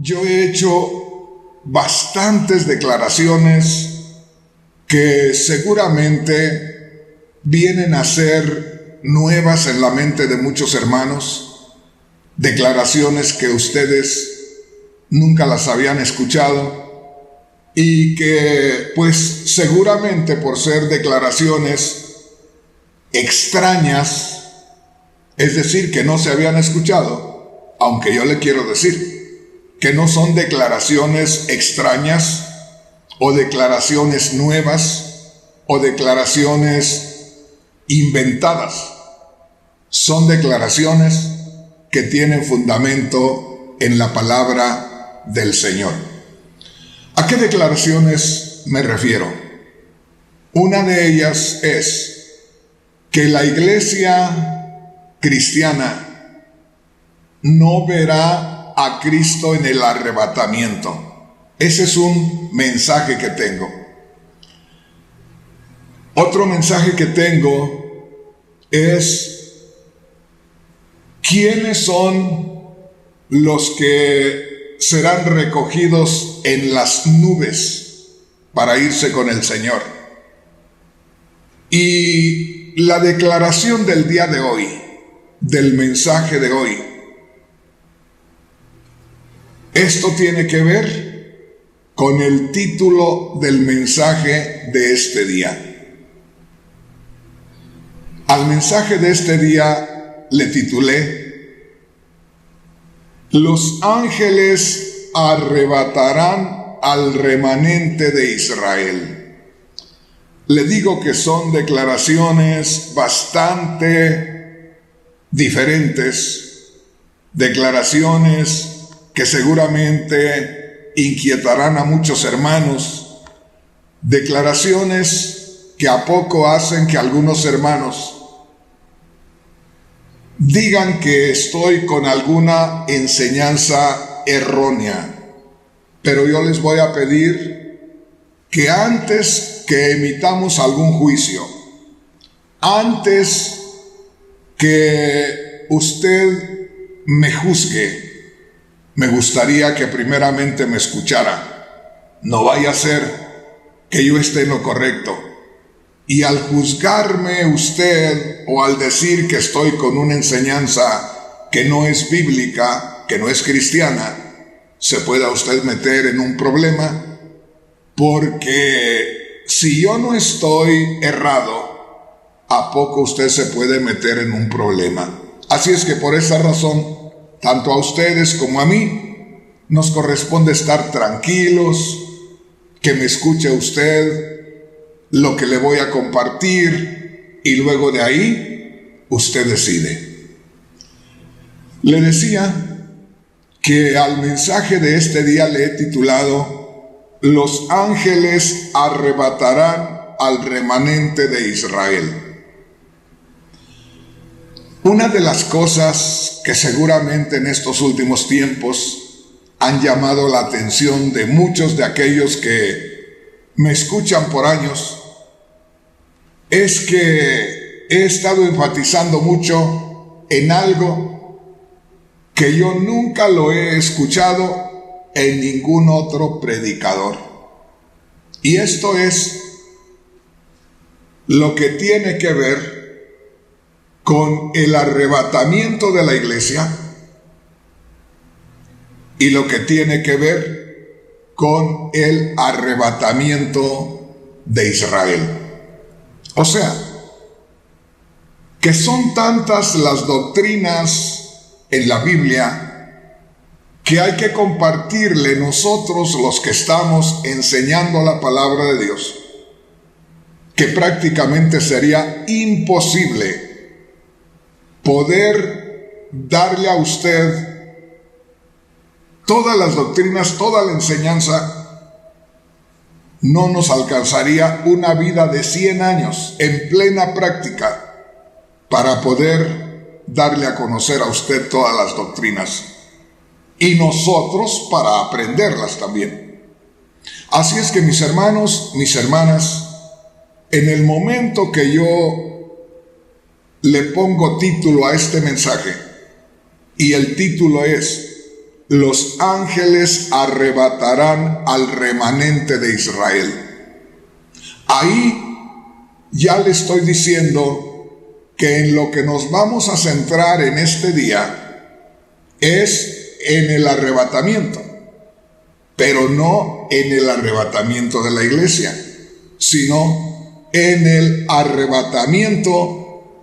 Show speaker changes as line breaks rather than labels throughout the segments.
Yo he hecho bastantes declaraciones que seguramente vienen a ser nuevas en la mente de muchos hermanos, declaraciones que ustedes nunca las habían escuchado y que pues seguramente por ser declaraciones extrañas, es decir, que no se habían escuchado, aunque yo le quiero decir que no son declaraciones extrañas o declaraciones nuevas o declaraciones inventadas. Son declaraciones que tienen fundamento en la palabra del Señor. ¿A qué declaraciones me refiero? Una de ellas es que la iglesia cristiana no verá a Cristo en el arrebatamiento. Ese es un mensaje que tengo. Otro mensaje que tengo es: ¿quiénes son los que serán recogidos en las nubes para irse con el Señor? Y la declaración del día de hoy, del mensaje de hoy, esto tiene que ver con el título del mensaje de este día. Al mensaje de este día le titulé: Los ángeles arrebatarán al remanente de Israel. Le digo que son declaraciones bastante diferentes, declaraciones que seguramente inquietarán a muchos hermanos, declaraciones que a poco hacen que algunos hermanos digan que estoy con alguna enseñanza errónea. Pero yo les voy a pedir que antes que emitamos algún juicio, antes que usted me juzgue, me gustaría que primeramente me escuchara. No vaya a ser que yo esté en lo correcto y al juzgarme usted o al decir que estoy con una enseñanza que no es bíblica, que no es cristiana, se pueda usted meter en un problema, porque si yo no estoy errado, ¿a poco usted se puede meter en un problema? Así es que por esa razón, tanto a ustedes como a mí, nos corresponde estar tranquilos, que me escuche usted lo que le voy a compartir y luego de ahí usted decide. Le decía que al mensaje de este día le he titulado: Los ángeles arrebatarán al remanente de Israel. Una de las cosas que seguramente en estos últimos tiempos han llamado la atención de muchos de aquellos que me escuchan por años es que he estado enfatizando mucho en algo que yo nunca lo he escuchado en ningún otro predicador. Y esto es lo que tiene que ver con el arrebatamiento de la iglesia y lo que tiene que ver con el arrebatamiento de Israel. O sea, que son tantas las doctrinas en la Biblia que hay que compartirle nosotros los que estamos enseñando la palabra de Dios, que prácticamente sería imposible poder darle a usted todas las doctrinas, toda la enseñanza. No nos alcanzaría una vida de 100 años en plena práctica para poder darle a conocer a usted todas las doctrinas y nosotros para aprenderlas también. Así es que mis hermanos, mis hermanas, en el momento que yo le pongo título a este mensaje, y el título es: los ángeles arrebatarán al remanente de Israel. Ahí ya le estoy diciendo que en lo que nos vamos a centrar en este día es en el arrebatamiento, pero no en el arrebatamiento de la iglesia, sino en el arrebatamiento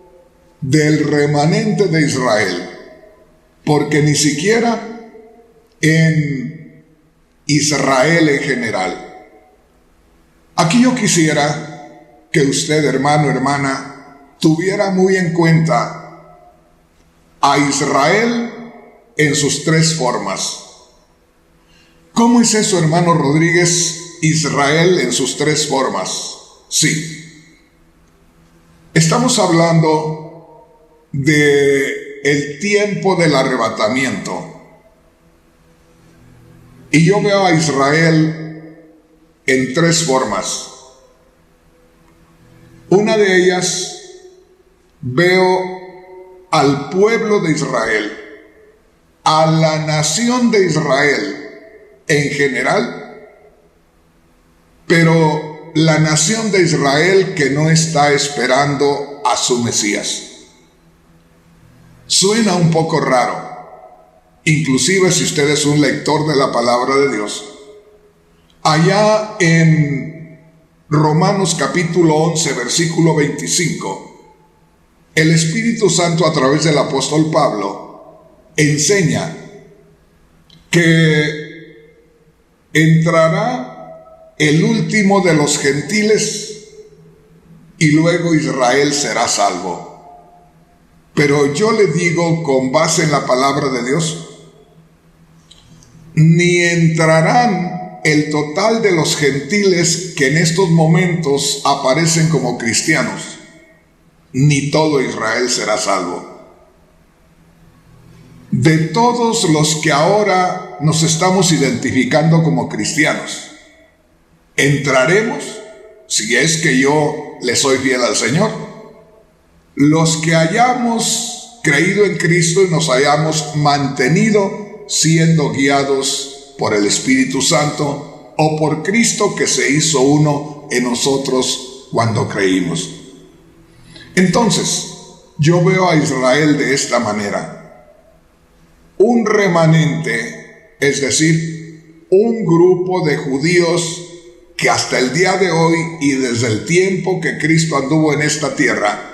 del remanente de Israel, porque ni siquiera en Israel en general. Aquí yo quisiera que usted, hermano, hermana, tuviera muy en cuenta a Israel en sus tres formas. ¿Cómo es eso, hermano Rodríguez? Israel en sus tres formas. Sí. Estamos hablando de el tiempo del arrebatamiento. Y yo veo a Israel en tres formas. Una de ellas, veo al pueblo de Israel, a la nación de Israel en general, pero la nación de Israel que no está esperando a su Mesías. Suena un poco raro, inclusive si usted es un lector de la palabra de Dios. Allá en Romanos capítulo 11, versículo 25, el Espíritu Santo a través del apóstol Pablo enseña que entrará el último de los gentiles y luego Israel será salvo. Pero yo le digo, con base en la palabra de Dios, ni entrarán el total de los gentiles que en estos momentos aparecen como cristianos, ni todo Israel será salvo. De todos los que ahora nos estamos identificando como cristianos, entraremos, si es que yo le soy fiel al Señor, los que hayamos creído en Cristo y nos hayamos mantenido siendo guiados por el Espíritu Santo o por Cristo que se hizo uno en nosotros cuando creímos. Entonces, yo veo a Israel de esta manera. Un remanente, es decir, un grupo de judíos que hasta el día de hoy y desde el tiempo que Cristo anduvo en esta tierra,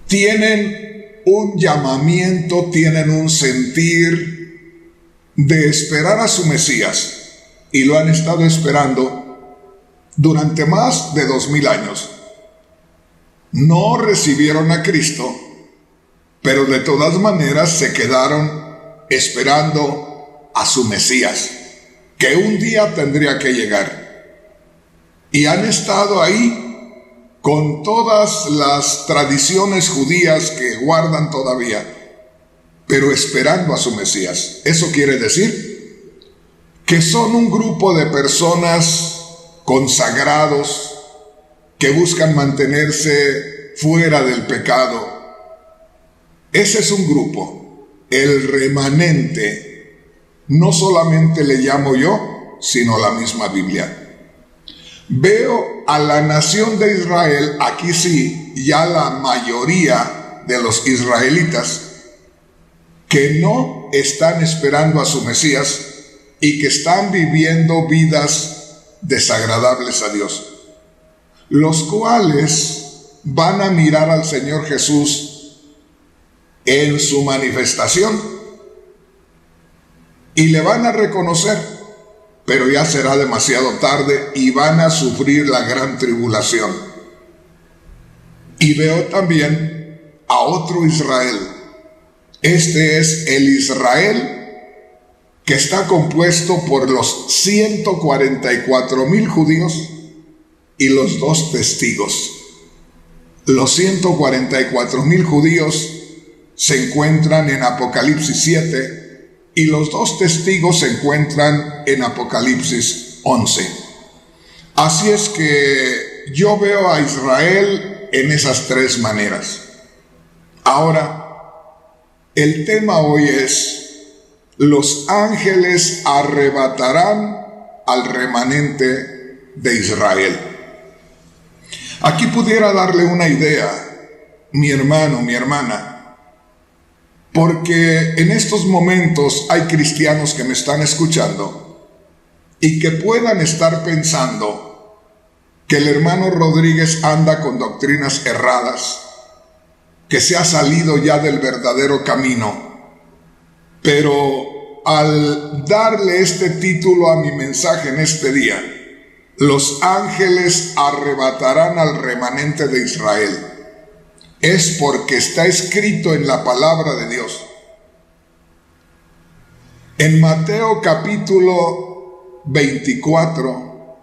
tienen un llamamiento, tienen un sentir de esperar a su Mesías, y lo han estado esperando durante más de 2000 años. No recibieron a Cristo, pero de todas maneras se quedaron esperando a su Mesías, que un día tendría que llegar. Y han estado ahí con todas las tradiciones judías que guardan todavía, pero esperando a su Mesías. Eso quiere decir que son un grupo de personas consagrados que buscan mantenerse fuera del pecado. Ese es un grupo, el remanente. No solamente le llamo yo, sino la misma Biblia. Veo a la nación de Israel, aquí sí, ya la mayoría de los israelitas, que no están esperando a su Mesías y que están viviendo vidas desagradables a Dios, los cuales van a mirar al Señor Jesús en su manifestación y le van a reconocer, pero ya será demasiado tarde y van a sufrir la gran tribulación. Y veo también a otro Israel. Este es el Israel que está compuesto por los 144,000 judíos y los 2 testigos. Los 144,000 judíos se encuentran en Apocalipsis 7 y los 2 testigos se encuentran en Apocalipsis 11. Así es que yo veo a Israel en esas 3 maneras. Ahora, el tema hoy es los ángeles arrebatarán al remanente de Israel. Aquí pudiera darle una idea, mi hermano, mi hermana, porque en estos momentos hay cristianos que me están escuchando y que puedan estar pensando que el hermano Rodríguez anda con doctrinas erradas, que se ha salido ya del verdadero camino. Pero al darle este título a mi mensaje en este día, los ángeles arrebatarán al remanente de Israel, es porque está escrito en la palabra de Dios. En Mateo capítulo 24,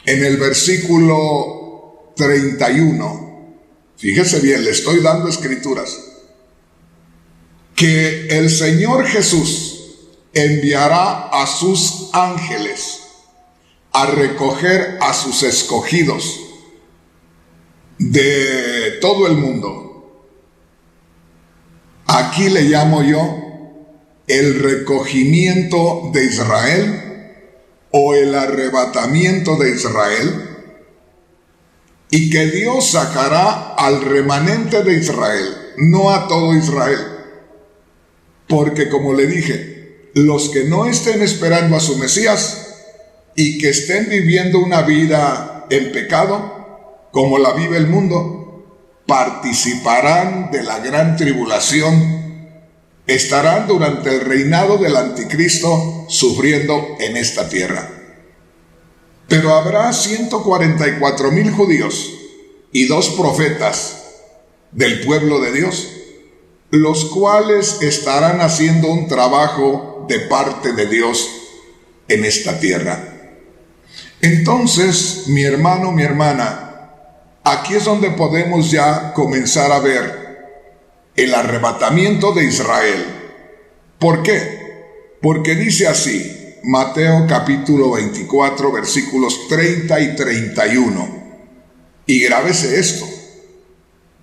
en el versículo 31, fíjese bien, le estoy dando escrituras, que el Señor Jesús enviará a sus ángeles a recoger a sus escogidos de todo el mundo. Aquí le llamo yo el recogimiento de Israel o el arrebatamiento de Israel, y que Dios sacará al remanente de Israel, no a todo Israel, porque como le dije, los que no estén esperando a su Mesías y que estén viviendo una vida en pecado, como la vive el mundo, participarán de la gran tribulación, estarán durante el reinado del anticristo sufriendo en esta tierra. Pero habrá 144,000 judíos y 2 profetas del pueblo de Dios, los cuales estarán haciendo un trabajo de parte de Dios en esta tierra. Entonces, mi hermano, mi hermana, aquí es donde podemos ya comenzar a ver el arrebatamiento de Israel. ¿Por qué? Porque dice así, Mateo capítulo 24, versículos 30 y 31. Y grábese esto.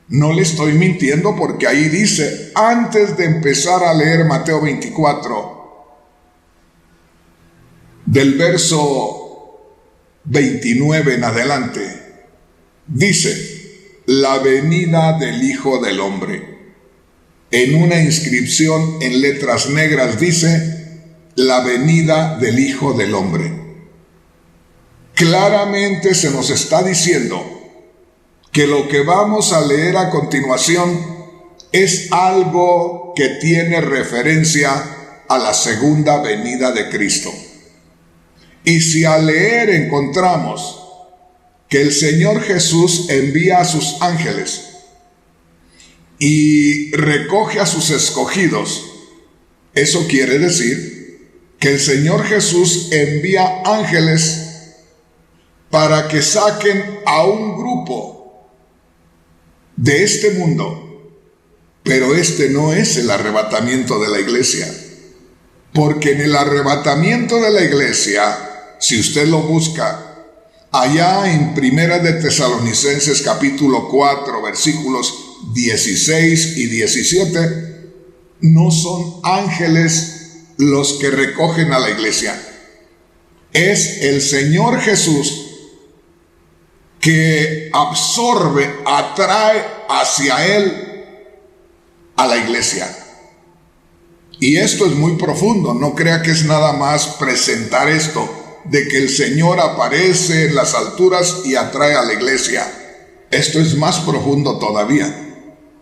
No le estoy mintiendo, porque ahí dice, antes de empezar a leer Mateo 24, del verso 29 en adelante, dice, la venida del Hijo del Hombre. En una inscripción en letras negras dice, la venida del Hijo del Hombre. Claramente se nos está diciendo que lo que vamos a leer a continuación es algo que tiene referencia a la segunda venida de Cristo. Y si al leer encontramos que el Señor Jesús envía a sus ángeles y recoge a sus escogidos, eso quiere decir que el Señor Jesús envía ángeles para que saquen a un grupo de este mundo. Pero este no es el arrebatamiento de la iglesia, porque en el arrebatamiento de la iglesia, si usted lo busca, allá en Primera de Tesalonicenses capítulo 4, versículos 16 y 17, no son ángeles los que recogen a la iglesia. Es el Señor Jesús que absorbe, atrae hacia Él a la iglesia. Y esto es muy profundo, no crea que es nada más presentar esto de que el Señor aparece en las alturas y atrae a la iglesia. Esto es más profundo todavía,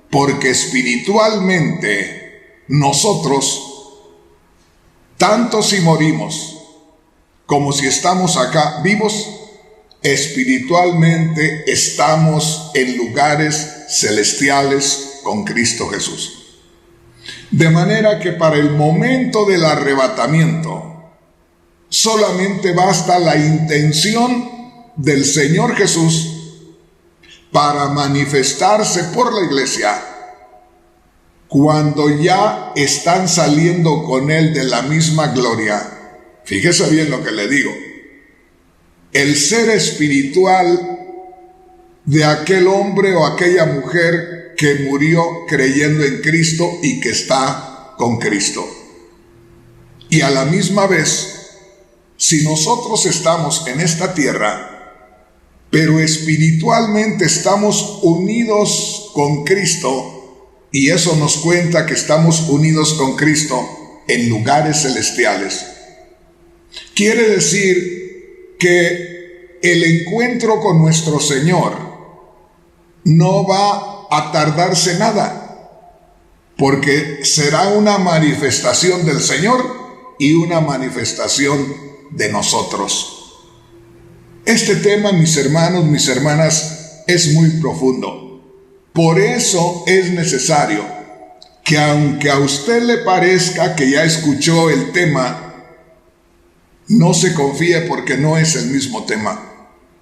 porque espiritualmente nosotros, tanto si morimos como si estamos acá vivos, espiritualmente estamos en lugares celestiales con Cristo Jesús. De manera que para el momento del arrebatamiento, solamente basta la intención del Señor Jesús para manifestarse por la iglesia cuando ya están saliendo con Él de la misma gloria. Fíjese bien lo que le digo. El ser espiritual de aquel hombre o aquella mujer que murió creyendo en Cristo y que está con Cristo. Y a la misma vez, si nosotros estamos en esta tierra, pero espiritualmente estamos unidos con Cristo, y eso nos cuenta que estamos unidos con Cristo en lugares celestiales, quiere decir que el encuentro con nuestro Señor no va a tardarse nada, porque será una manifestación del Señor y una manifestación de nosotros. Este tema, mis hermanos, mis hermanas, es muy profundo. Por eso es necesario que, aunque a usted le parezca que ya escuchó el tema, no se confíe, porque no es el mismo tema.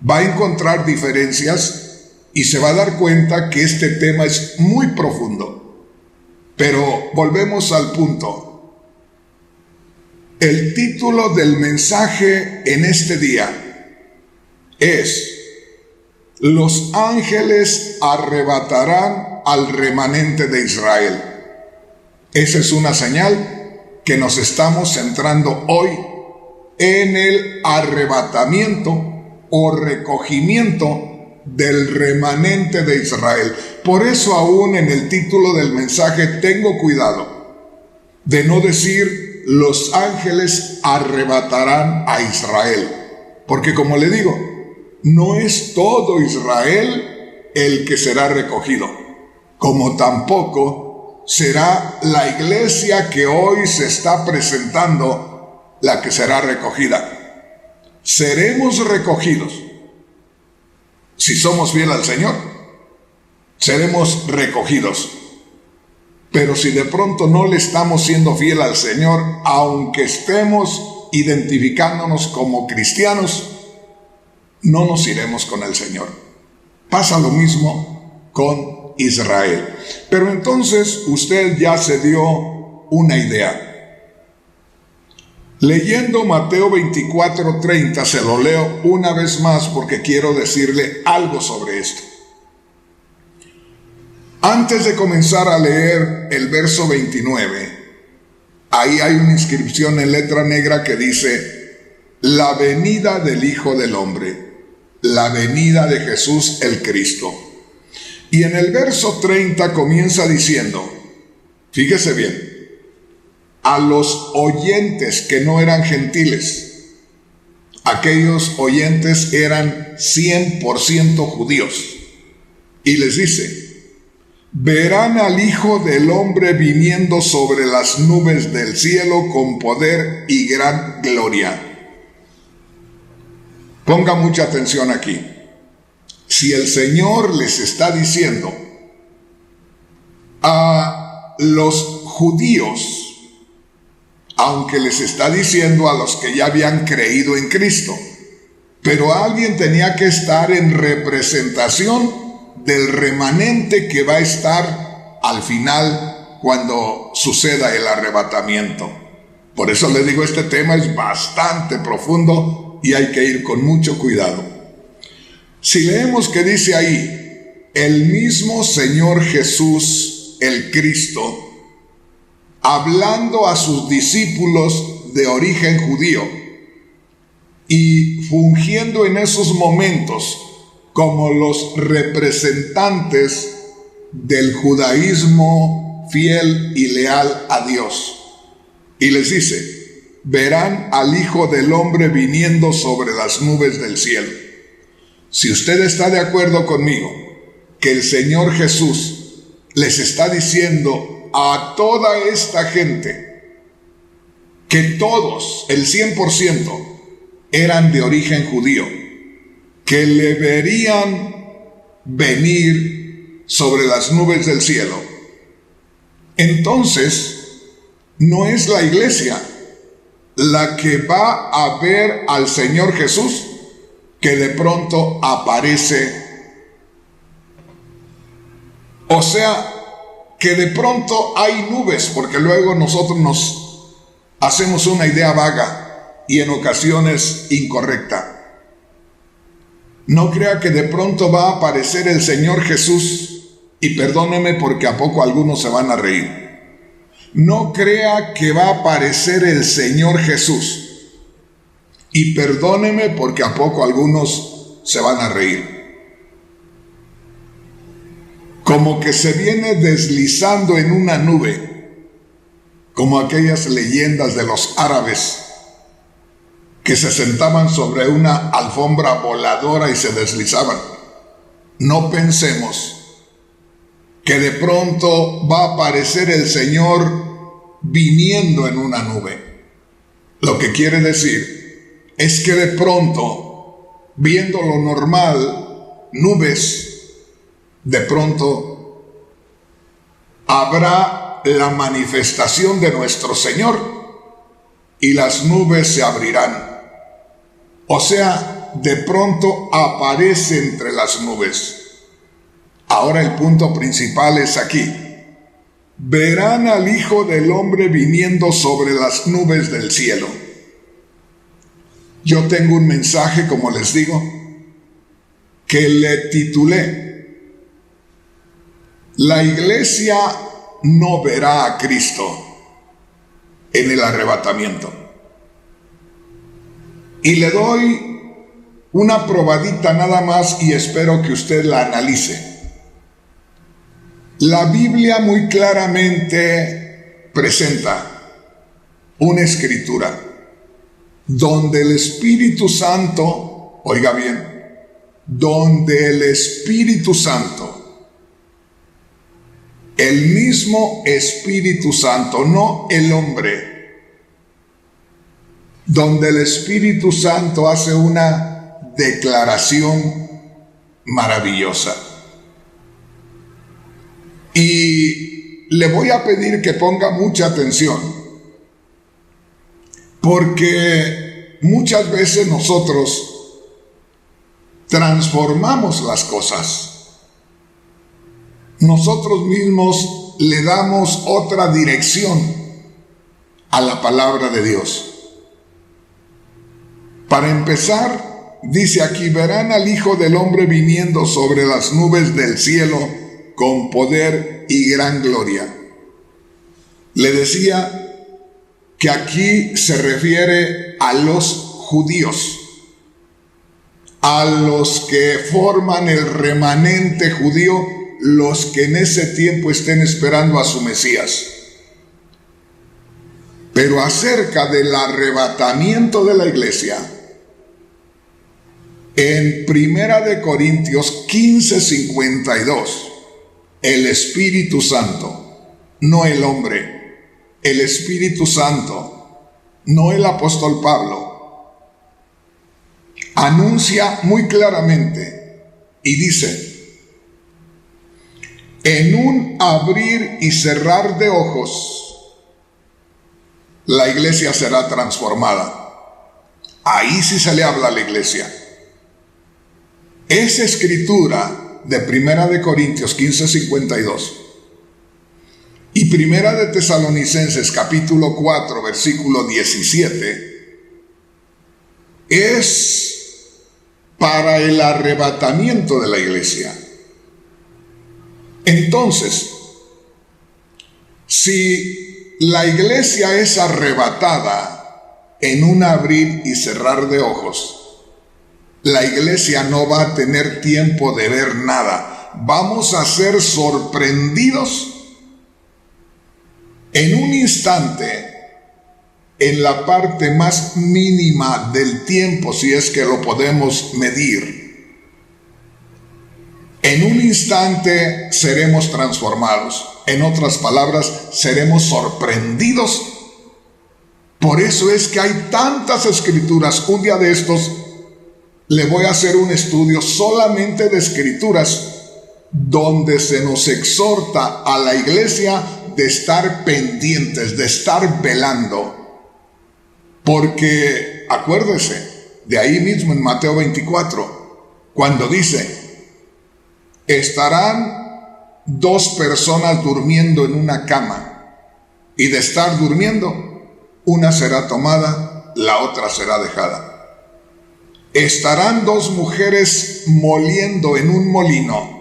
Va a encontrar diferencias y se va a dar cuenta que este tema es muy profundo. Pero volvemos al punto. El título del mensaje en este día es: los ángeles arrebatarán al remanente de Israel. Esa es una señal que nos estamos centrando hoy en el arrebatamiento o recogimiento del remanente de Israel. Por eso aún en el título del mensaje tengo cuidado de no decir los ángeles arrebatarán a Israel, porque como le digo, no es todo Israel el que será recogido, como tampoco será la iglesia que hoy se está presentando la que será recogida. Seremos recogidos si somos fieles al Señor, seremos recogidos. Pero si de pronto no le estamos siendo fiel al Señor, aunque estemos identificándonos como cristianos, no nos iremos con el Señor. Pasa lo mismo con Israel. Pero entonces usted ya se dio una idea. Leyendo Mateo 24:30, se lo leo una vez más porque quiero decirle algo sobre esto. Antes de comenzar a leer el verso 29, ahí hay una inscripción en letra negra que dice: la venida del Hijo del Hombre, la venida de Jesús el Cristo. Y en el verso 30 comienza diciendo, fíjese bien, a los oyentes que no eran gentiles. Aquellos oyentes eran 100% judíos. Y les dice: verán al Hijo del Hombre viniendo sobre las nubes del cielo con poder y gran gloria. Ponga mucha atención aquí. Si el Señor les está diciendo a los judíos, aunque les está diciendo a los que ya habían creído en Cristo, pero alguien tenía que estar en representación del remanente que va a estar al final cuando suceda el arrebatamiento. Por eso les digo, este tema es bastante profundo y hay que ir con mucho cuidado. Si leemos que dice ahí, el mismo Señor Jesús, el Cristo, hablando a sus discípulos de origen judío y fungiendo en esos momentos como los representantes del judaísmo fiel y leal a Dios. Y les dice: verán al Hijo del Hombre viniendo sobre las nubes del cielo. Si usted está de acuerdo conmigo que el Señor Jesús les está diciendo a toda esta gente que todos, el 100%, eran de origen judío, que le verían venir sobre las nubes del cielo, entonces no es la iglesia la que va a ver al Señor Jesús que de pronto aparece. O sea, que de pronto hay nubes, porque luego nosotros nos hacemos una idea vaga y en ocasiones incorrecta. No crea que de pronto va a aparecer el Señor Jesús, y perdóneme porque a poco algunos se van a reír. no crea que va a aparecer el Señor Jesús. Y perdóneme porque a poco algunos se van a reír. Como que se viene deslizando en una nube, como aquellas leyendas de los árabes que se sentaban sobre una alfombra voladora y se deslizaban. No pensemos que de pronto va a aparecer el Señor viniendo en una nube. Lo que quiere decir es que de pronto, viendo lo normal, nubes, de pronto habrá la manifestación de nuestro Señor y las nubes se abrirán. O sea, de pronto aparece entre las nubes. Ahora el punto principal es aquí. Verán al Hijo del Hombre viniendo sobre las nubes del cielo. Yo tengo un mensaje, como les digo, que le titulé: La iglesia no verá a Cristo en el arrebatamiento. Y le doy una probadita nada más y espero que usted la analice. La Biblia muy claramente presenta una escritura donde el Espíritu Santo, oiga bien, donde el Espíritu Santo, el mismo Espíritu Santo, no el hombre, donde el Espíritu Santo hace una declaración maravillosa. Y le voy a pedir que ponga mucha atención, porque muchas veces nosotros transformamos las cosas. Nosotros mismos le damos otra dirección a la palabra de Dios. Para empezar, dice aquí: verán al Hijo del Hombre viniendo sobre las nubes del cielo con poder y gran gloria. Le decía que aquí se refiere a los judíos, a los que forman el remanente judío, los que en ese tiempo estén esperando a su Mesías. Pero acerca del arrebatamiento de la iglesia, en 1 Corintios 15:52, el Espíritu Santo, no el hombre, el Espíritu Santo, no el apóstol Pablo, anuncia muy claramente y dice: en un abrir y cerrar de ojos, la iglesia será transformada. Ahí sí se le habla a la iglesia. Esa escritura de 1 Corintios 15:52 y 1 Tesalonicenses capítulo 4 versículo 17 es para el arrebatamiento de la iglesia. Entonces, si la iglesia es arrebatada en un abrir y cerrar de ojos, la iglesia no va a tener tiempo de ver nada. Vamos a ser sorprendidos en un instante, en la parte más mínima del tiempo, si es que lo podemos medir. En un instante seremos transformados. En otras palabras, seremos sorprendidos. Por eso es que hay tantas escrituras. Un día de estos le voy a hacer un estudio solamente de escrituras donde se nos exhorta a la iglesia de estar pendientes, de estar velando. Porque acuérdese, de ahí mismo en Mateo 24, cuando dice: estarán dos personas durmiendo en una cama, y de estar durmiendo, una será tomada, la otra será dejada. Estarán dos mujeres moliendo en un molino.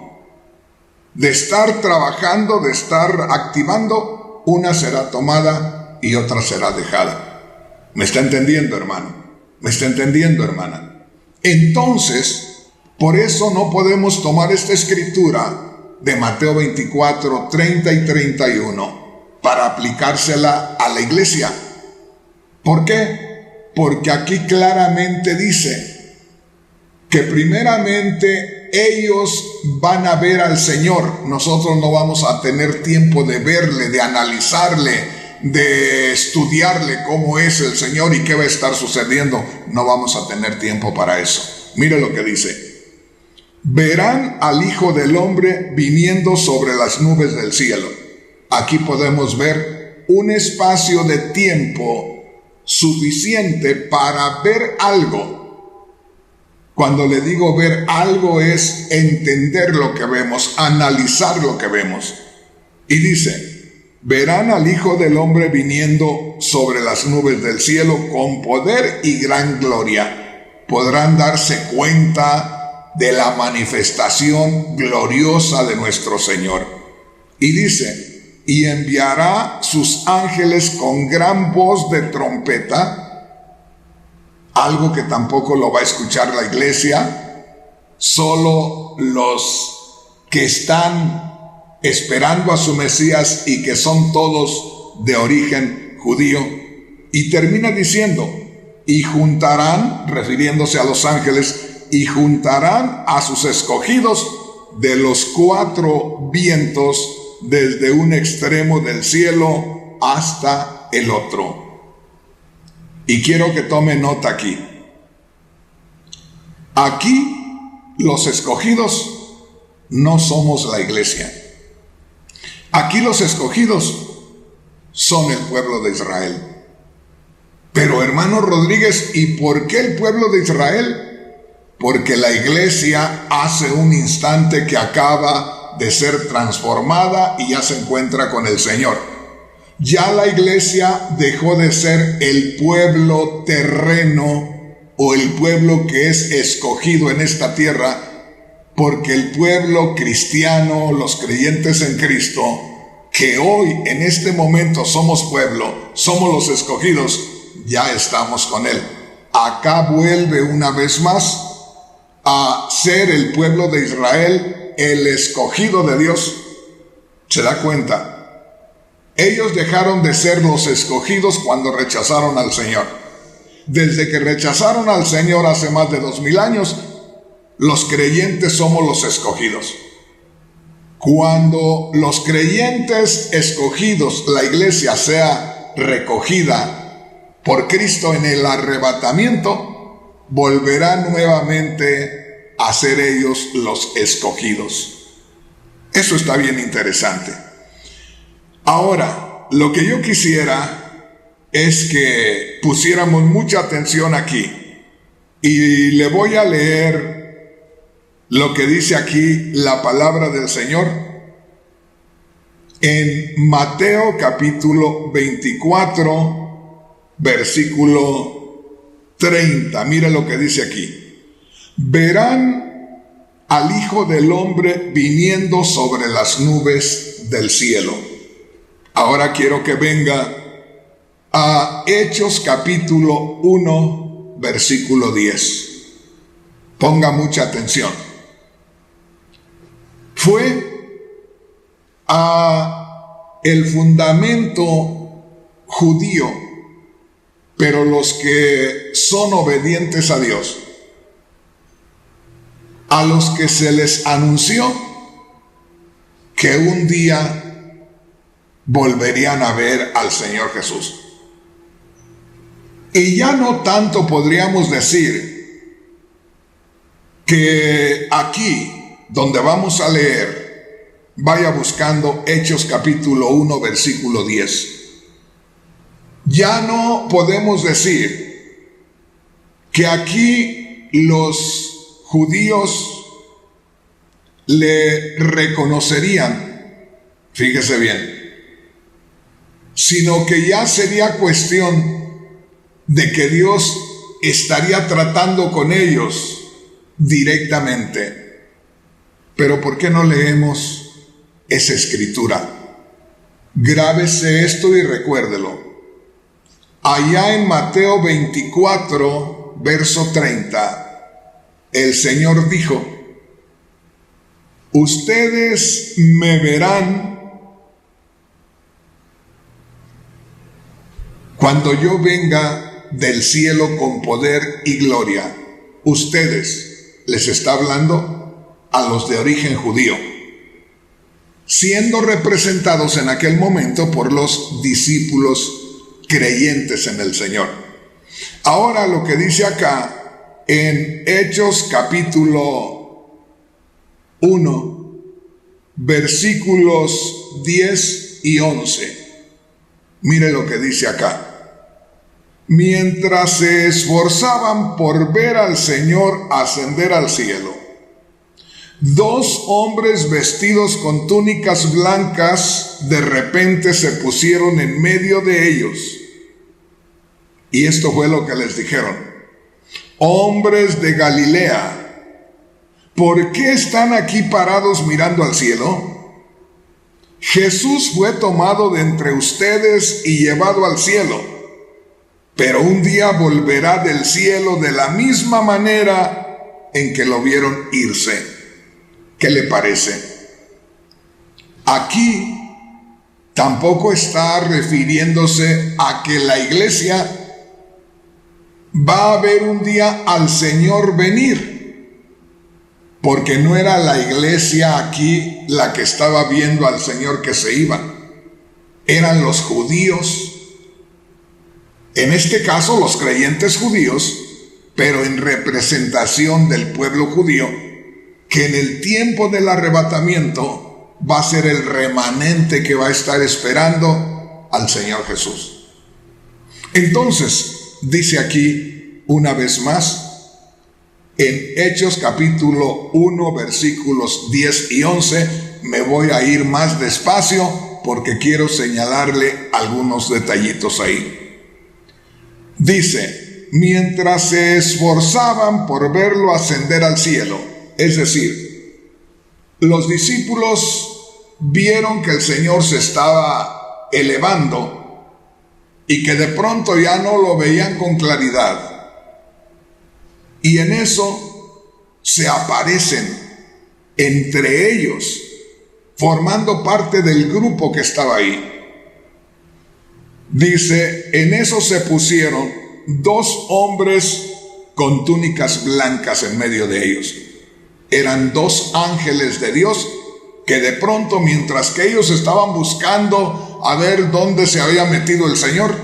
De estar trabajando, de estar activando, una será tomada y otra será dejada. ¿Me está entendiendo, hermano? ¿Me está entendiendo, hermana? Entonces, por eso no podemos tomar esta escritura de Mateo 24, 30 y 31 para aplicársela a la iglesia. ¿Por qué? Porque aquí claramente dice que primeramente ellos van a ver al Señor. Nosotros no vamos a tener tiempo de verle, de analizarle, de estudiarle cómo es el Señor y qué va a estar sucediendo. No vamos a tener tiempo para eso. Mire lo que dice. Verán al Hijo del Hombre viniendo sobre las nubes del cielo. Aquí podemos ver un espacio de tiempo suficiente para ver algo. Cuando le digo ver algo es entender lo que vemos, analizar lo que vemos. Y dice, verán al Hijo del Hombre viniendo sobre las nubes del cielo con poder y gran gloria. Podrán darse cuenta de la manifestación gloriosa de nuestro Señor. Y dice, y enviará sus ángeles con gran voz de trompeta, algo que tampoco lo va a escuchar la iglesia, solo los que están esperando a su Mesías y que son todos de origen judío. Y termina diciendo, y juntarán, refiriéndose a los ángeles, y juntarán a sus escogidos de los 4 vientos, desde un extremo del cielo hasta el otro. Y quiero que tome nota aquí. Aquí los escogidos no somos la iglesia. Aquí los escogidos son el pueblo de Israel. Pero hermano Rodríguez, ¿y por qué el pueblo de Israel? Porque la iglesia hace un instante que acaba de ser transformada y ya se encuentra con el Señor. Ya la iglesia dejó de ser el pueblo terreno o el pueblo que es escogido en esta tierra, porque el pueblo cristiano, los creyentes en Cristo, que hoy en este momento somos pueblo, somos los escogidos, ya estamos con Él. Acá vuelve una vez más a ser el pueblo de Israel, el escogido de Dios. ¿Se da cuenta? Ellos dejaron de ser los escogidos cuando rechazaron al Señor. Desde que rechazaron al Señor hace más de 2000 años, los creyentes somos los escogidos. Cuando los creyentes escogidos, la iglesia sea recogida por Cristo en el arrebatamiento, volverán nuevamente a ser ellos los escogidos. Eso está bien interesante. Ahora, lo que yo quisiera es que pusiéramos mucha atención aquí. Y le voy a leer lo que dice aquí la palabra del Señor en Mateo capítulo 24, versículo 30, mire lo que dice aquí. Verán al Hijo del Hombre viniendo sobre las nubes del cielo. Ahora quiero que venga a Hechos capítulo 1, versículo 10. Ponga mucha atención. Fue a el fundamento judío, pero los que son obedientes a Dios, a los que se les anunció que un día volverían a ver al Señor Jesús. Y ya no tanto podríamos decir que aquí, donde vamos a leer, vaya buscando Hechos capítulo 1, versículo 10. Ya no podemos decir que aquí los judíos le reconocerían, fíjese bien, sino que ya sería cuestión de que Dios estaría tratando con ellos directamente. Pero ¿por qué no leemos esa escritura? Grábese esto y recuérdelo. Allá en Mateo 24, verso 30, el Señor dijo: ustedes me verán cuando yo venga del cielo con poder y gloria. Ustedes, les está hablando a los de origen judío, siendo representados en aquel momento por los discípulos creyentes en el Señor. Ahora lo que dice acá en Hechos capítulo 1, versículos 10 y 11. Mire lo que dice acá. Mientras se esforzaban por ver al Señor ascender al cielo, dos hombres vestidos con túnicas blancas de repente se pusieron en medio de ellos. Y esto fue lo que les dijeron: hombres de Galilea, ¿por qué están aquí parados mirando al cielo? Jesús fue tomado de entre ustedes y llevado al cielo, pero un día volverá del cielo de la misma manera en que lo vieron irse. ¿Qué le parece? Aquí tampoco está refiriéndose a que la iglesia va a ver un día al Señor venir, porque no era la iglesia aquí la que estaba viendo al Señor que se iba, eran los judíos, en este caso los creyentes judíos, pero en representación del pueblo judío, que en el tiempo del arrebatamiento va a ser el remanente que va a estar esperando al Señor Jesús. Entonces, dice aquí una vez más, en Hechos capítulo 1, versículos 10 y 11, me voy a ir más despacio porque quiero señalarle algunos detallitos ahí. Dice, mientras se esforzaban por verlo ascender al cielo, es decir, los discípulos vieron que el Señor se estaba elevando y que de pronto ya no lo veían con claridad. Y en eso se aparecen entre ellos, formando parte del grupo que estaba ahí. Dice, en eso se pusieron dos hombres con túnicas blancas en medio de ellos. Eran dos ángeles de Dios que de pronto, mientras que ellos estaban buscando a ver dónde se había metido el Señor,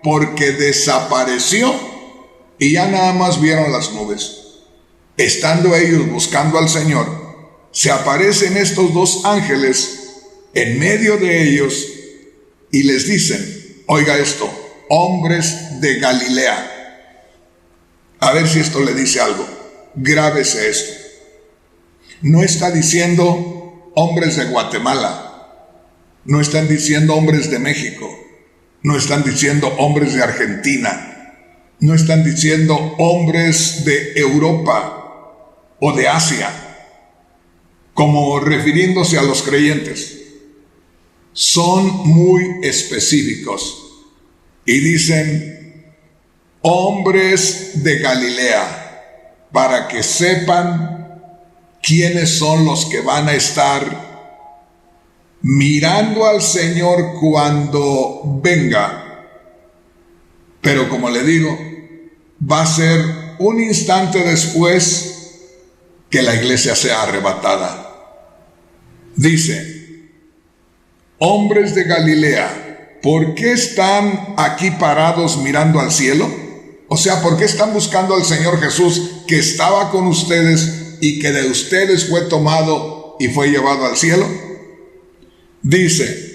porque desapareció y ya nada más vieron las nubes. Estando ellos buscando al Señor, se aparecen estos dos ángeles en medio de ellos y les dicen, oiga esto, hombres de Galilea. A ver si esto le dice algo. Grábese esto. No está diciendo hombres de Guatemala, no están diciendo hombres de México, no están diciendo hombres de Argentina, no están diciendo hombres de Europa o de Asia, como refiriéndose a los creyentes. Son muy específicos y dicen hombres de Galilea, para que sepan quiénes son los que van a estar mirando al Señor cuando venga. Pero como le digo, va a ser un instante después que la iglesia sea arrebatada. Dice, hombres de Galilea, ¿por qué están aquí parados mirando al cielo? O sea, ¿por qué están buscando al Señor Jesús que estaba con ustedes y que de ustedes fue tomado y fue llevado al cielo? Dice,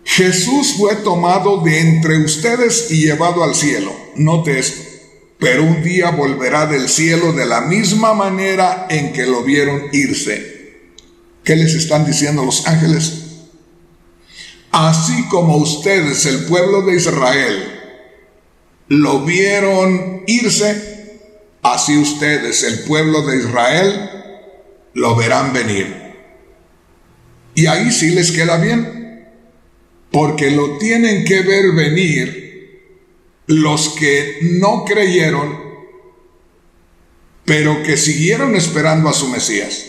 Jesús fue tomado de entre ustedes y llevado al cielo. Note esto. Pero un día volverá del cielo de la misma manera en que lo vieron irse. ¿Qué les están diciendo los ángeles? Así como ustedes, el pueblo de Israel, lo vieron irse, así ustedes, el pueblo de Israel, lo verán venir. Y ahí sí les queda bien, porque lo tienen que ver venir los que no creyeron, pero que siguieron esperando a su Mesías.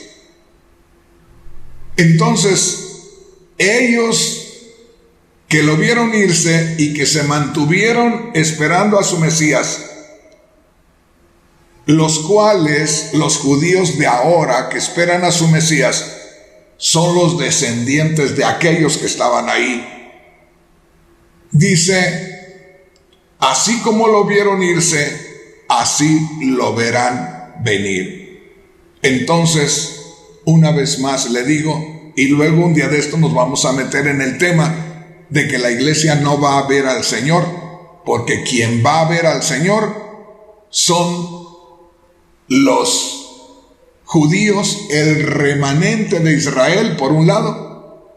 Entonces, ellos que lo vieron irse y que se mantuvieron esperando a su Mesías, los cuales los judíos de ahora que esperan a su Mesías son los descendientes de aquellos que estaban ahí. Dice, así como lo vieron irse, así lo verán venir. Entonces, una vez más le digo, y luego un día de esto nos vamos a meter en el tema de que la iglesia no va a ver al Señor, porque quien va a ver al Señor son los judíos, el remanente de Israel por un lado,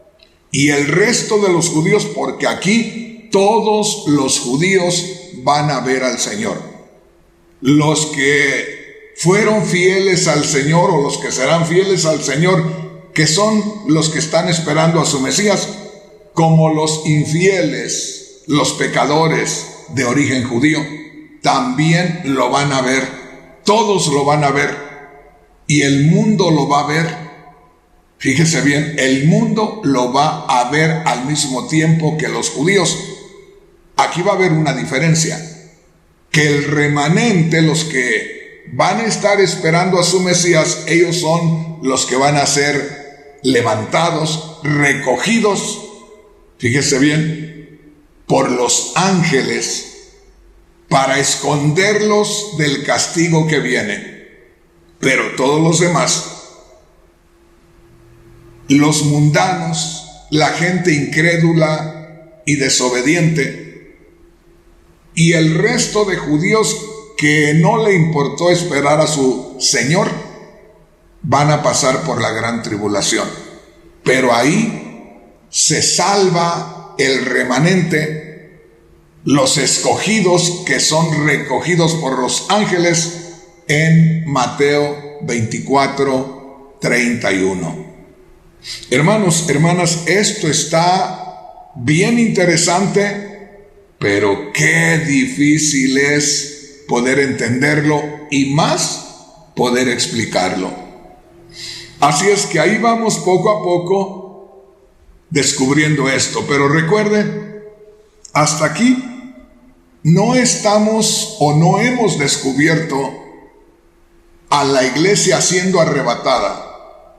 y el resto de los judíos, porque aquí todos los judíos van a ver al Señor. Los que fueron fieles al Señor o los que serán fieles al Señor, que son los que están esperando a su Mesías, como los infieles, los pecadores de origen judío, también lo van a ver, todos lo van a ver, y el mundo lo va a ver. Fíjese bien, el mundo lo va a ver al mismo tiempo que los judíos. Aquí va a haber una diferencia, que el remanente, los que van a estar esperando a su Mesías, ellos son los que van a ser levantados, recogidos, fíjese bien, por los ángeles para esconderlos del castigo que viene. Pero todos los demás, los mundanos, la gente incrédula y desobediente, y el resto de judíos que no le importó esperar a su Señor, van a pasar por la gran tribulación. Pero ahí se salva el remanente, los escogidos que son recogidos por los ángeles en Mateo 24, 31. Hermanos, hermanas, esto está bien interesante, pero qué difícil es poder entenderlo y más poder explicarlo. Así es que ahí vamos poco a poco descubriendo esto, pero recuerde, hasta aquí no estamos o no hemos descubierto a la iglesia siendo arrebatada,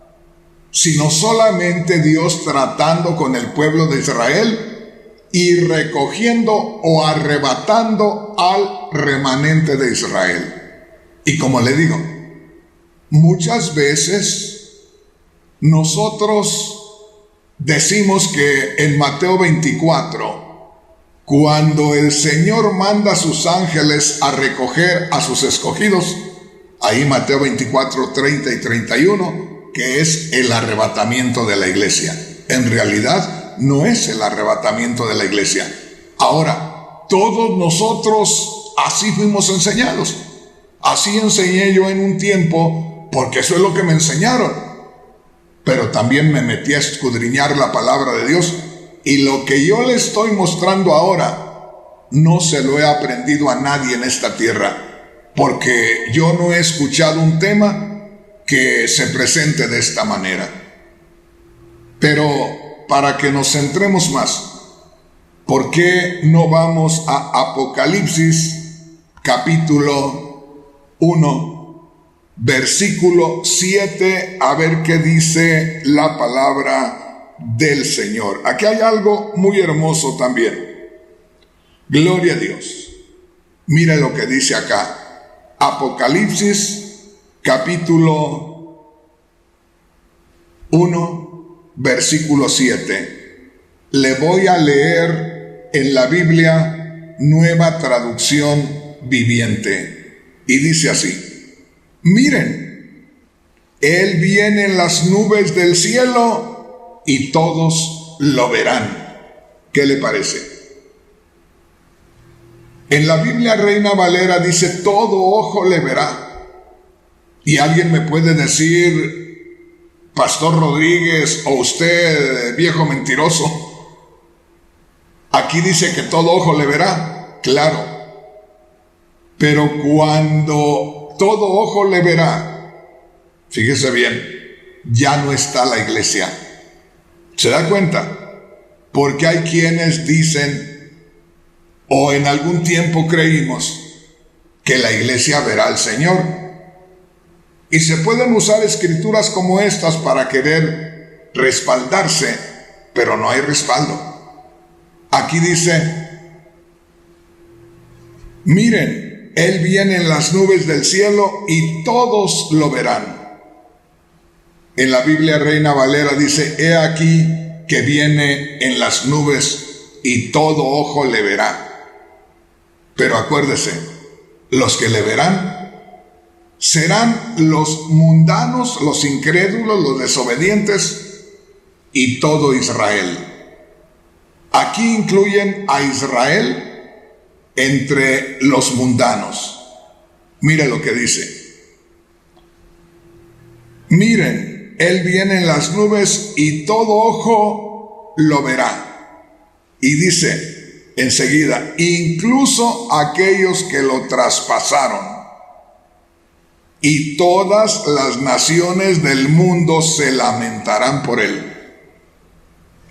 sino solamente Dios tratando con el pueblo de Israel y recogiendo o arrebatando al remanente de Israel. Y como le digo, muchas veces nosotros decimos que en Mateo 24, cuando el Señor manda a sus ángeles a recoger a sus escogidos, ahí Mateo 24, 30 y 31, que es el arrebatamiento de la iglesia. En realidad no es el arrebatamiento de la iglesia. Ahora, todos nosotros así fuimos enseñados. Así enseñé yo en un tiempo, porque eso es lo que me enseñaron. Pero también me metí a escudriñar la palabra de Dios, y lo que yo le estoy mostrando ahora no se lo he aprendido a nadie en esta tierra, porque yo no he escuchado un tema que se presente de esta manera. Pero para que nos centremos más, ¿por qué no vamos a Apocalipsis capítulo 1, versículo 7, a ver qué dice la palabra del Señor? Aquí hay algo muy hermoso también. Gloria a Dios. Mira lo que dice acá. Apocalipsis capítulo 1, versículo 7. Le voy a leer en la Biblia Nueva Traducción Viviente. Y dice así: miren, Él viene en las nubes del cielo y todos lo verán. ¿Qué le parece? En la Biblia Reina Valera dice: todo ojo le verá. Y alguien me puede decir: Pastor Rodríguez, o usted, viejo mentiroso, aquí dice que todo ojo le verá, claro, pero cuando todo ojo le verá, fíjese bien, ya no está la iglesia. ¿Se da cuenta? Porque hay quienes dicen, o en algún tiempo creímos, que la iglesia verá al Señor. Y se pueden usar escrituras como estas para querer respaldarse, pero no hay respaldo. Aquí dice, miren, Él viene en las nubes del cielo y todos lo verán. En la Biblia Reina Valera dice, he aquí que viene en las nubes y todo ojo le verá. Pero acuérdese, los que le verán serán los mundanos, los incrédulos, los desobedientes y todo Israel. Aquí incluyen a Israel entre los mundanos. Mire lo que dice. Miren, Él viene en las nubes y todo ojo lo verá. Y dice enseguida, incluso aquellos que lo traspasaron. Y todas las naciones del mundo se lamentarán por él.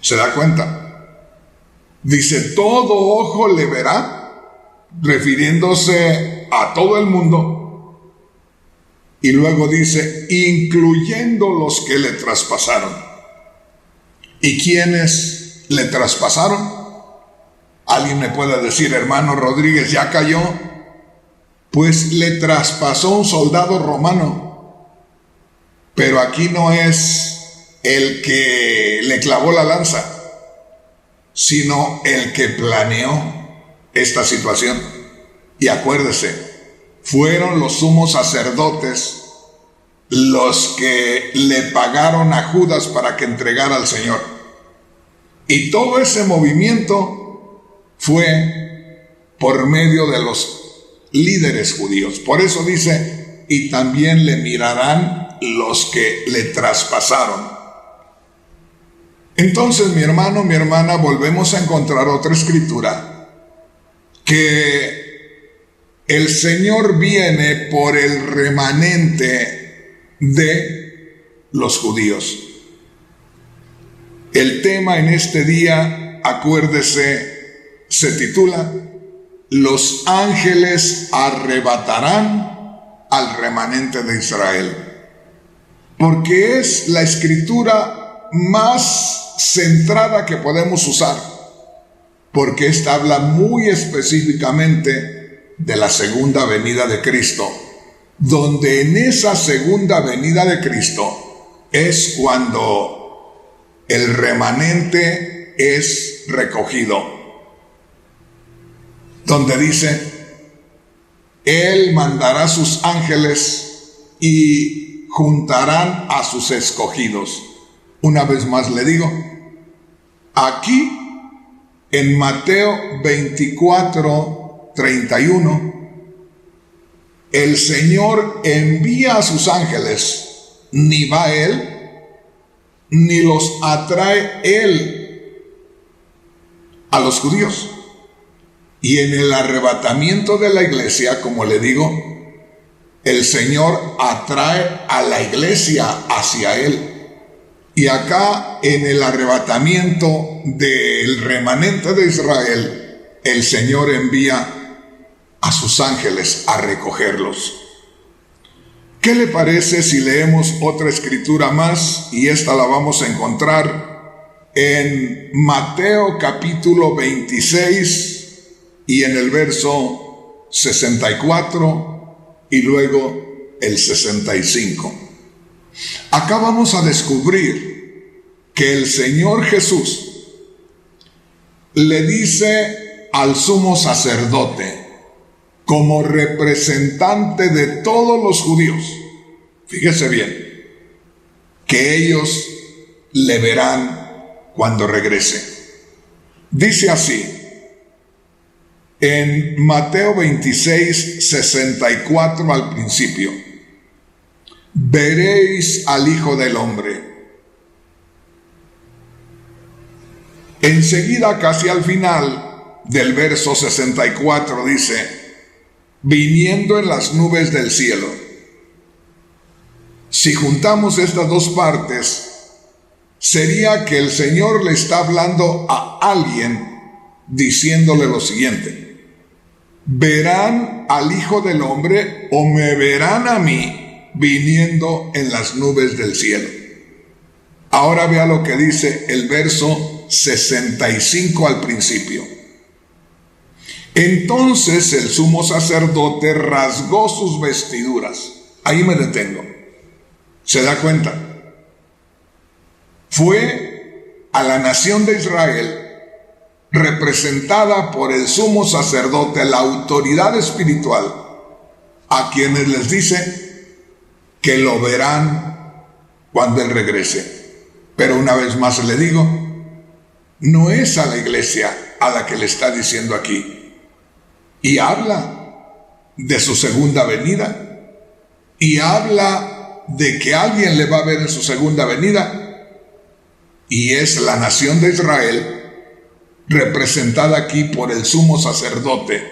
¿Se da cuenta? Dice, todo ojo le verá, refiriéndose a todo el mundo. Y luego dice, incluyendo los que le traspasaron. ¿Y quiénes le traspasaron? Alguien me puede decir, hermano Rodríguez, ¿ya cayó? Pues le traspasó un soldado romano, pero aquí no es el que le clavó la lanza, sino el que planeó esta situación. Y acuérdese, fueron los sumos sacerdotes los que le pagaron a Judas para que entregara al Señor. Y todo ese movimiento fue por medio de los líderes judíos. Por eso dice, y también le mirarán los que le traspasaron. Entonces, mi hermano, mi hermana, volvemos a encontrar otra escritura, que el Señor viene por el remanente de los judíos. El tema en este día, acuérdese, se titula, los ángeles arrebatarán al remanente de Israel, porque es la escritura más centrada que podemos usar, porque esta habla muy específicamente de la segunda venida de Cristo, donde en esa segunda venida de Cristo es cuando el remanente es recogido, donde dice, Él mandará sus ángeles y juntarán a sus escogidos. Una vez más le digo, aquí en Mateo 24:31, el Señor envía a sus ángeles, ni va Él, ni los atrae Él a los judíos. Y en el arrebatamiento de la iglesia, como le digo, el Señor atrae a la iglesia hacia Él. Y acá en el arrebatamiento del remanente de Israel, el Señor envía a sus ángeles a recogerlos. ¿Qué le parece si leemos otra escritura más? Y esta la vamos a encontrar en Mateo capítulo 26 y en el verso 64 y luego el 65. Acá vamos a descubrir que el Señor Jesús le dice al sumo sacerdote, como representante de todos los judíos, fíjese bien, que ellos le verán cuando regrese. Dice así, en Mateo 26, 64 al principio, veréis al Hijo del Hombre Enseguida, casi al final del verso 64, dice, viniendo en las nubes del cielo. Si juntamos estas dos partes, sería que el Señor le está hablando a alguien diciéndole lo siguiente: verán al Hijo del Hombre o me verán a mí viniendo en las nubes del cielo. Ahora vea lo que dice el verso 65 al principio. Entonces el sumo sacerdote rasgó sus vestiduras. Ahí me detengo. ¿Se da cuenta? Fue a la nación de Israel, representada por el sumo sacerdote, la autoridad espiritual, a quienes les dice que lo verán cuando Él regrese. Pero una vez más le digo, no es a la iglesia a la que le está diciendo aquí. Y habla de su segunda venida. Y habla de que alguien le va a ver en su segunda venida. Y es la nación de Israel, representada aquí por el sumo sacerdote.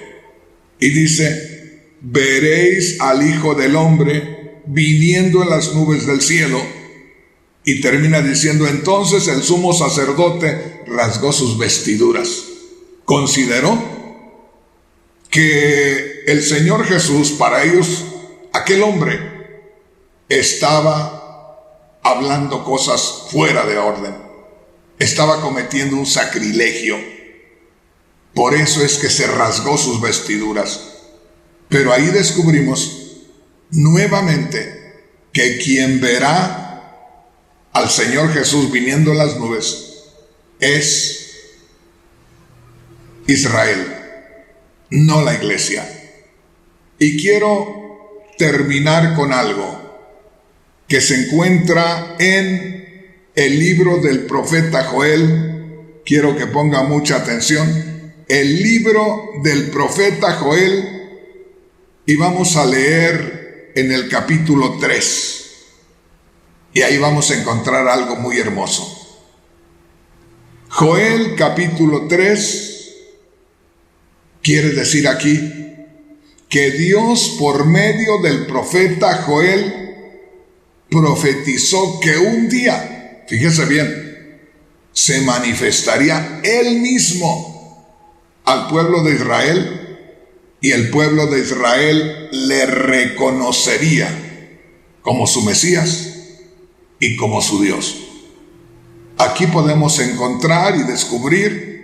Y dice, veréis al Hijo del Hombre viniendo en las nubes del cielo. Y termina diciendo, entonces el sumo sacerdote rasgó sus vestiduras. Consideró que el Señor Jesús, para ellos, aquel hombre, estaba hablando cosas fuera de orden. Estaba cometiendo un sacrilegio. Por eso es que se rasgó sus vestiduras. Pero ahí descubrimos nuevamente que quien verá al Señor Jesús viniendo en las nubes es Israel, no la iglesia. Y quiero terminar con algo que se encuentra en el libro del profeta Joel. Quiero que ponga mucha atención. El libro del profeta Joel, y vamos a leer en el capítulo 3. Y ahí vamos a encontrar algo muy hermoso. Joel capítulo 3 quiere decir aquí que Dios por medio del profeta Joel profetizó que un día, fíjese bien, se manifestaría Él mismo al pueblo de Israel y el pueblo de Israel le reconocería como su Mesías y como su Dios. Aquí podemos encontrar y descubrir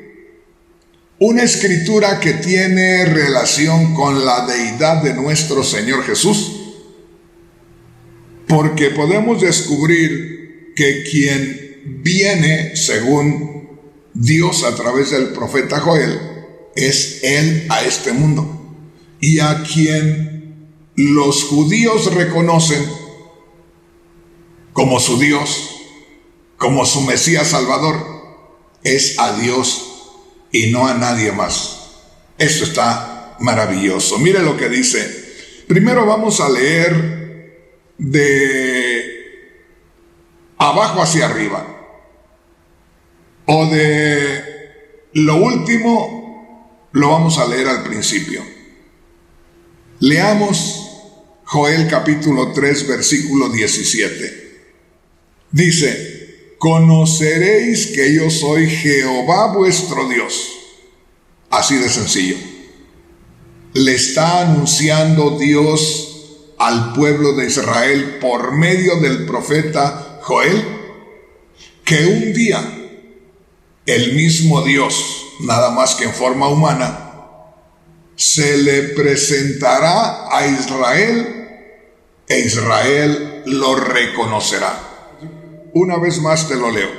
una escritura que tiene relación con la deidad de nuestro Señor Jesús, porque podemos descubrir que quien viene, según Dios a través del profeta Joel, es Él a este mundo, y a quien los judíos reconocen como su Dios, como su Mesías Salvador, es a Dios y no a nadie más. Esto está maravilloso. Mire lo que dice. Primero vamos a leer de abajo hacia arriba, o de lo último lo vamos a leer al principio. Leamos Joel capítulo 3 versículo 17. Dice, conoceréis que yo soy Jehová vuestro Dios. Así de sencillo. Le está anunciando Dios al pueblo de Israel por medio del profeta Joel que un día el mismo Dios, nada más que en forma humana, se le presentará a Israel e Israel lo reconocerá. Una vez más te lo leo.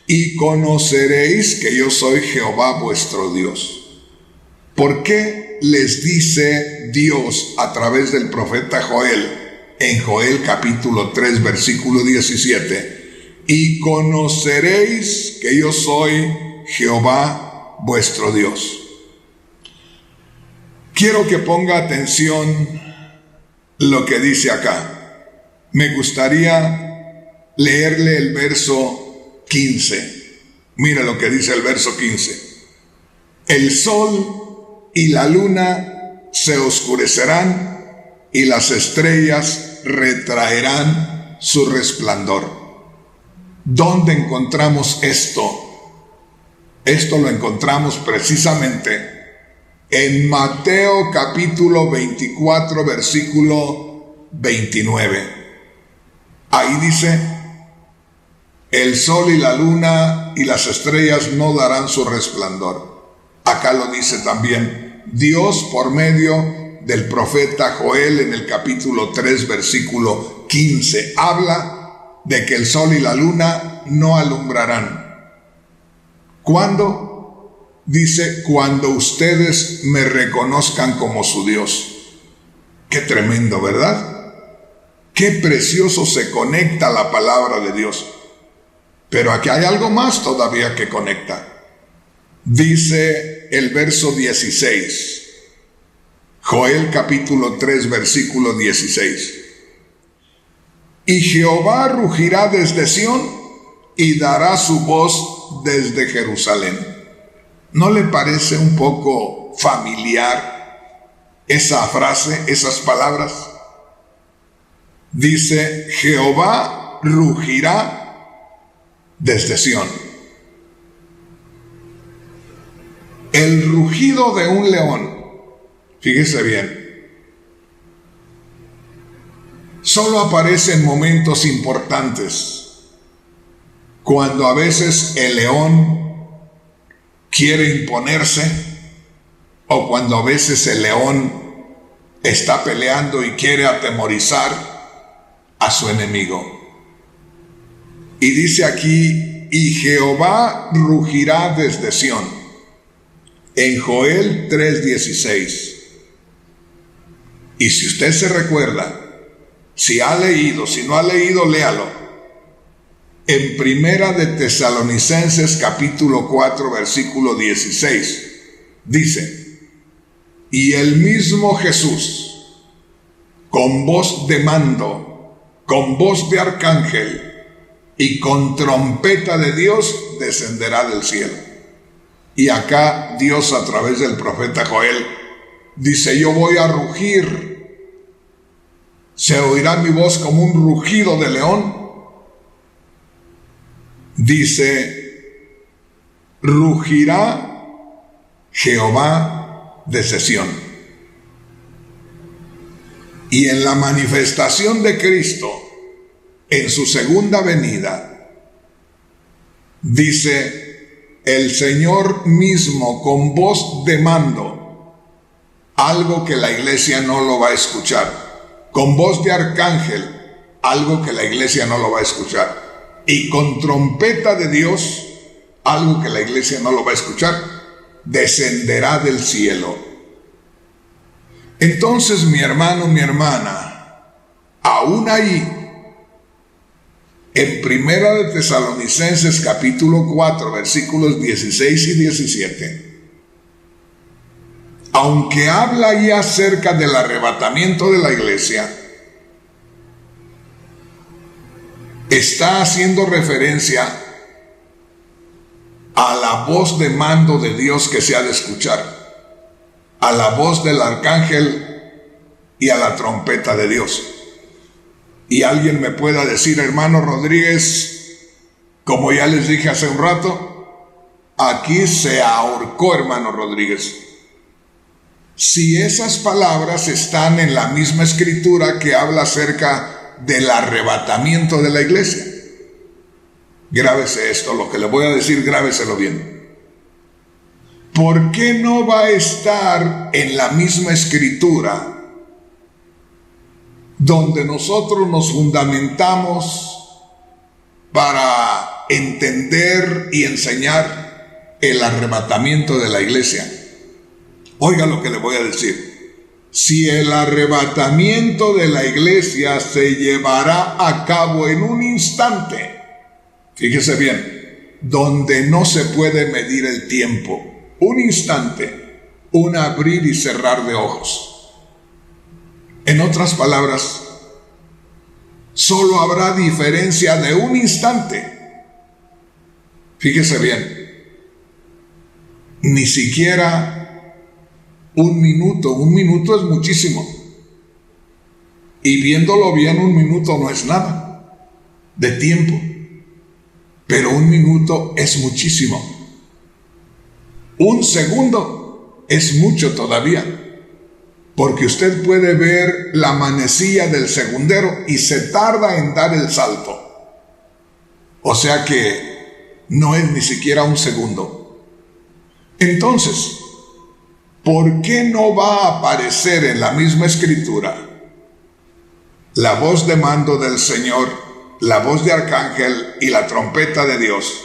Y conoceréis que yo soy Jehová vuestro Dios. ¿Por qué les dice Dios a través del profeta Joel en Joel capítulo 3 versículo 17? Y conoceréis que yo soy Jehová vuestro Dios. Quiero que ponga atención lo que dice acá. Me gustaría leerle el verso 15. Mira lo que dice el verso 15. El sol y la luna se oscurecerán y las estrellas retraerán su resplandor. ¿Dónde encontramos esto? Esto lo encontramos precisamente en Mateo capítulo 24, versículo 29. Ahí dice: el sol y la luna y las estrellas no darán su resplandor. Acá lo dice también Dios por medio del profeta Joel en el capítulo 3, versículo 15. Habla de que el sol y la luna no alumbrarán. ¿Cuándo? Dice: cuando ustedes me reconozcan como su Dios. Qué tremendo, ¿verdad? Qué precioso se conecta la palabra de Dios. Pero aquí hay algo más todavía que conecta. Dice el verso 16. Joel capítulo 3, versículo 16. Y Jehová rugirá desde Sión y dará su voz desde Jerusalén. ¿No le parece un poco familiar esa frase, esas palabras? Dice: Jehová rugirá desde Sión. El rugido de un león, fíjese bien, solo aparece en momentos importantes, cuando a veces el león quiere imponerse, o cuando a veces el león está peleando y quiere atemorizar a su enemigo. Y dice aquí: y Jehová rugirá desde Sión, en Joel 3:16. Y si usted se recuerda, si ha leído, si no ha leído, léalo. En Primera de Tesalonicenses capítulo 4, versículo 16, dice: y el mismo Jesús, con voz de mando, con voz de arcángel y con trompeta de Dios, descenderá del cielo. Y acá Dios, a través del profeta Joel, dice: yo voy a rugir, se oirá mi voz como un rugido de león. Dice: rugirá Jehová desde Sión. Y en la manifestación de Cristo, en su segunda venida, dice: el Señor mismo con voz de mando, algo que la iglesia no lo va a escuchar, con voz de arcángel, algo que la iglesia no lo va a escuchar, y con trompeta de Dios, algo que la iglesia no lo va a escuchar, descenderá del cielo. Entonces, mi hermano, mi hermana, aún ahí, en Primera de Tesalonicenses capítulo 4, versículos 16 y 17, aunque habla ahí acerca del arrebatamiento de la iglesia, está haciendo referencia a la voz de mando de Dios que se ha de escuchar, a la voz del arcángel y a la trompeta de Dios. Y alguien me pueda decir: hermano Rodríguez, como ya les dije hace un rato, aquí se ahorcó hermano Rodríguez. Si esas palabras están en la misma escritura que habla acerca del arrebatamiento de la iglesia, grábese esto, lo que le voy a decir, grábeselo bien. ¿Por qué no va a estar en la misma escritura donde nosotros nos fundamentamos para entender y enseñar el arrebatamiento de la iglesia? Oiga lo que le voy a decir. Si el arrebatamiento de la iglesia se llevará a cabo en un instante, fíjese bien, donde no se puede medir el tiempo, un instante, un abrir y cerrar de ojos. En otras palabras, solo habrá diferencia de un instante. Fíjese bien, ni siquiera un minuto es muchísimo. Y viéndolo bien, un minuto no es nada de tiempo, pero un minuto es muchísimo. Un segundo es mucho todavía, porque usted puede ver la manecilla del segundero y se tarda en dar el salto. O sea que no es ni siquiera un segundo. Entonces, ¿por qué no va a aparecer en la misma escritura la voz de mando del Señor, la voz de arcángel y la trompeta de Dios?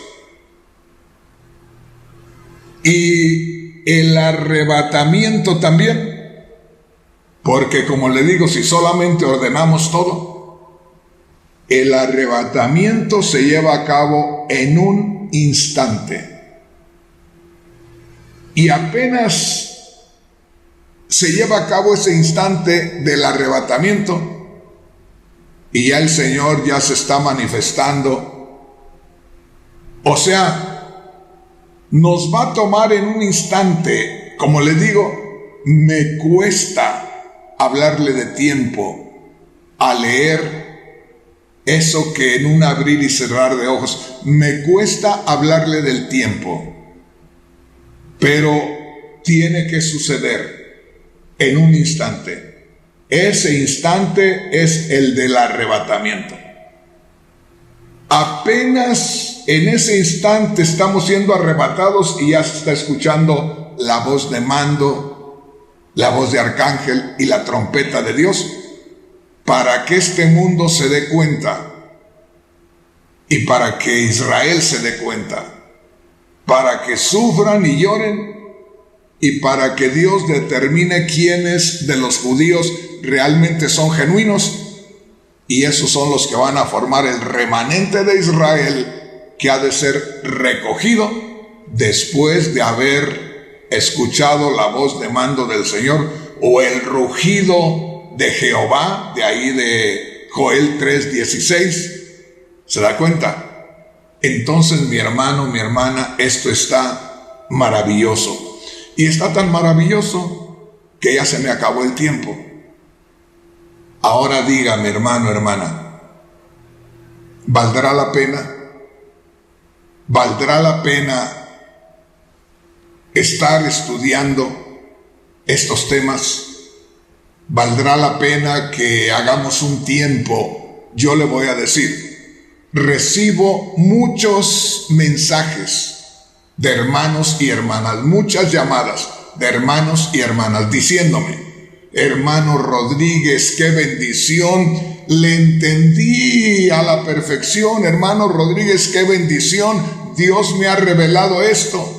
Y el arrebatamiento también. Porque como le digo, si solamente ordenamos todo, el arrebatamiento se lleva a cabo en un instante. Y apenas se lleva a cabo ese instante del arrebatamiento, y ya el Señor ya se está manifestando. O sea, nos va a tomar en un instante. Como le digo, me cuesta hablarle de tiempo a leer eso que en un abrir y cerrar de ojos. Me cuesta hablarle del tiempo, pero tiene que suceder en un instante. Ese instante es el del arrebatamiento. Apenas en ese instante estamos siendo arrebatados y ya se está escuchando la voz de mando, la voz de arcángel y la trompeta de Dios, para que este mundo se dé cuenta y para que Israel se dé cuenta, para que sufran y lloren y para que Dios determine quiénes de los judíos realmente son genuinos, y esos son los que van a formar el remanente de Israel, que ha de ser recogido después de haber escuchado la voz de mando del Señor o el rugido de Jehová, de ahí de Joel 3:16. ¿Se da cuenta? Entonces, mi hermano, mi hermana, esto está maravilloso. Y está tan maravilloso que ya se me acabó el tiempo. Ahora dígame, hermano, hermana, ¿valdrá la pena? ¿Valdrá la pena estar estudiando estos temas? ¿Valdrá la pena que hagamos un tiempo? Yo le voy a decir, recibo muchos mensajes de hermanos y hermanas, muchas llamadas de hermanos y hermanas diciéndome: hermano Rodríguez, qué bendición, le entendí a la perfección, hermano Rodríguez, qué bendición, Dios me ha revelado esto.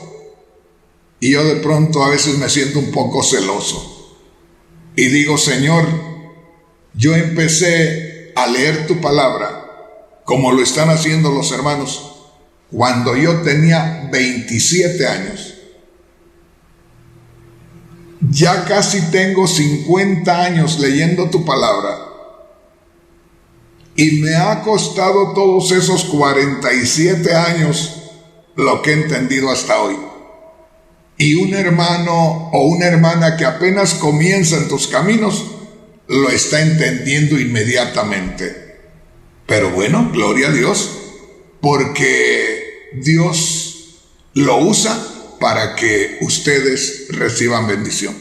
Y yo de pronto a veces me siento un poco celoso y digo: Señor, yo empecé a leer tu palabra como lo están haciendo los hermanos cuando yo tenía 27 años. Ya casi tengo 50 años leyendo tu palabra y me ha costado todos esos 47 años lo que he entendido hasta hoy. Y un hermano o una hermana que apenas comienza en tus caminos lo está entendiendo inmediatamente. Pero bueno, gloria a Dios, porque Dios lo usa para que ustedes reciban bendición.